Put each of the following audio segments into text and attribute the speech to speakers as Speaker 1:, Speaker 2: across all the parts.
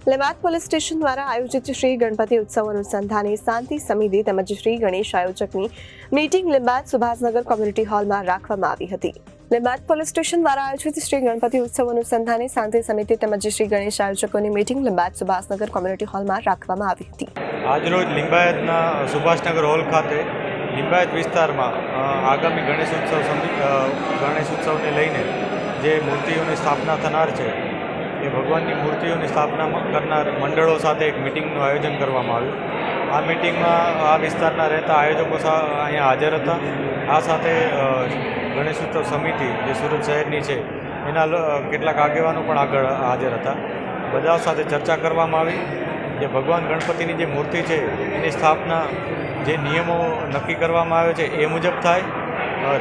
Speaker 1: લેમાત police station દ્વારા આયોજિત શ્રી ગણપતિ ઉત્સવ અનુસંધાને શાંતિ સમિતિ તેમજ શ્રી ગણેશ આયોજકની મીટિંગ લેમાત સુભાષનગર કોમ્યુનિટી હોલમાં રાખવામાં આવી હતી। લેમાત પોલીસ સ્ટેશન દ્વારા આયોજિત શ્રી ગણપતિ ઉત્સવ અનુસંધાને શાંતિ સમિતિ તેમજ શ્રી ગણેશ આયોજકોની મીટિંગ લેમાત સુભાષનગર કોમ્યુનિટી હોલમાં રાખવામાં આવી હતી।
Speaker 2: આજરોજ લિંબાયતના સુભાષનગર હોલ ખાતે લિંબાયત વિસ્તારમાં આગામી ગણેશ ઉત્સવને લઈને જે મૂર્તિઓની સ્થાપના થનાર છે એ ભગવાનની મૂર્તિઓની સ્થાપના કરનાર મંડળો સાથે એક મિટિંગનું આયોજન કરવામાં આવ્યું। આ મિટિંગમાં આ વિસ્તારના રહેતા આયોજકો અહીંયા હાજર હતા। આ સાથે ગણેશ ઉત્સવ સમિતિ જે સુરત શહેરની છે એના કેટલાક આગેવાનો પણ આગળ હાજર હતા। બધા સાથે ચર્ચા કરવામાં આવી જે ભગવાન ગણપતિની જે મૂર્તિ છે એની સ્થાપના જે નિયમો નક્કી કરવામાં આવે છે એ મુજબ થાય,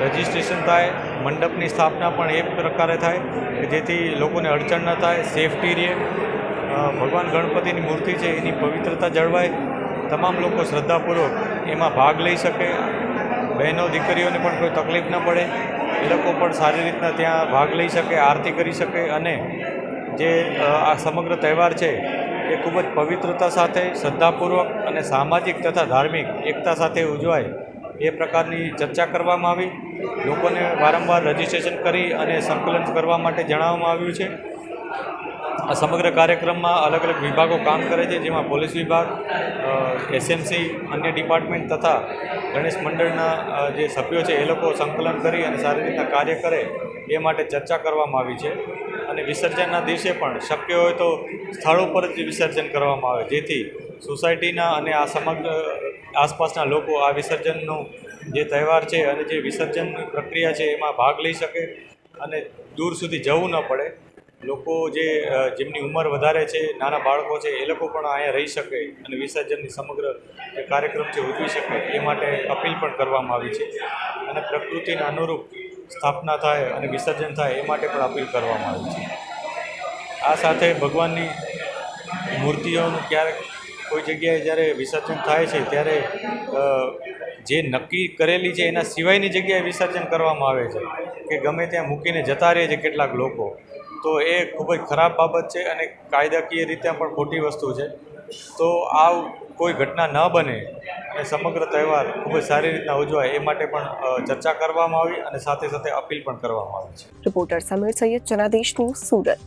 Speaker 2: રજિસ્ટ્રેશન થાય, મંડપની સ્થાપના પણ એ પ્રકારે થાય કે જેથી લોકોને અડચણ ન થાય, સેફટી રહે, ભગવાન ગણપતિની મૂર્તિ છે એની પવિત્રતા જળવાય, તમામ લોકો શ્રદ્ધાપૂર્વક એમાં ભાગ લઈ શકે, બહેનો દીકરીઓને પણ કોઈ તકલીફ ન પડે, એ લોકો પણ સારી રીતના ત્યાં ભાગ લઈ શકે, આરતી કરી શકે અને જે આ સમગ્ર તહેવાર છે એ ખૂબ જ પવિત્રતા સાથે શ્રદ્ધાપૂર્વક અને સામાજિક તથા ધાર્મિક એકતા સાથે ઉજવાય એ પ્રકારની ચર્ચા કરવામાં આવી। લોકોને વારંવાર રજિસ્ટ્રેશન કરી અને સંકલન કરવા માટે જણાવવામાં આવ્યું છે। આ સમગ્ર કાર્યક્રમમાં અલગ અલગ વિભાગો કામ કરે છે, જેમાં પોલીસ વિભાગ, એસએમસી, અન્ય ડિપાર્ટમેન્ટ તથા ગણેશ મંડળના જે સભ્યો છે એ લોકો સંકલન કરી અને સારી રીતના કાર્ય કરે એ માટે ચર્ચા કરવામાં આવી છે। અને વિસર્જનના દિવસે પણ શક્ય હોય તો સ્થળો પર જ વિસર્જન કરવામાં આવે જેથી સોસાયટીના અને આ સમગ્ર આસપાસના લોકો આ વિસર્જનનો જે તહેવાર છે અને જે વિસર્જનની પ્રક્રિયા છે એમાં ભાગ લઈ શકે અને દૂર સુધી જવું ન પડે। લોકો જેમની ઉંમર વધારે છે, નાના બાળકો છે, એ લોકો પણ અહીંયા રહી શકે અને વિસર્જનની સમગ્ર જે કાર્યક્રમ છે ઉજવી શકે એ માટે અપીલ પણ કરવામાં આવી છે અને પ્રકૃતિના અનુરૂપ સ્થાપના થાય અને વિસર્જન થાય એ માટે પણ અપીલ કરવામાં આવી છે। આ સાથે ભગવાનની મૂર્તિઓનું ક્યારેક કોઈ જગ્યાએ જ્યારે વિસર્જન થાય છે ત્યારે જે નક્કી કરેલી છે એના સિવાયની જગ્યાએ વિસર્જન કરવામાં આવે છે કે ગમે ત્યાં મૂકીને જતા રહે છે કેટલાક લોકો, તો એ ખૂબ જ ખરાબ બાબત છે અને કાયદાકીય રીતે પણ ખોટી વસ્તુ છે। તો આ કોઈ ઘટના ન બને અને સમગ્ર તહેવાર ખૂબ જ સારી રીતના ઉજવાય એ માટે પણ ચર્ચા કરવામાં આવી અને સાથે સાથે અપીલ પણ કરવામાં આવી છે।
Speaker 1: Reporter Samir Syed, Janadesh news, Surat.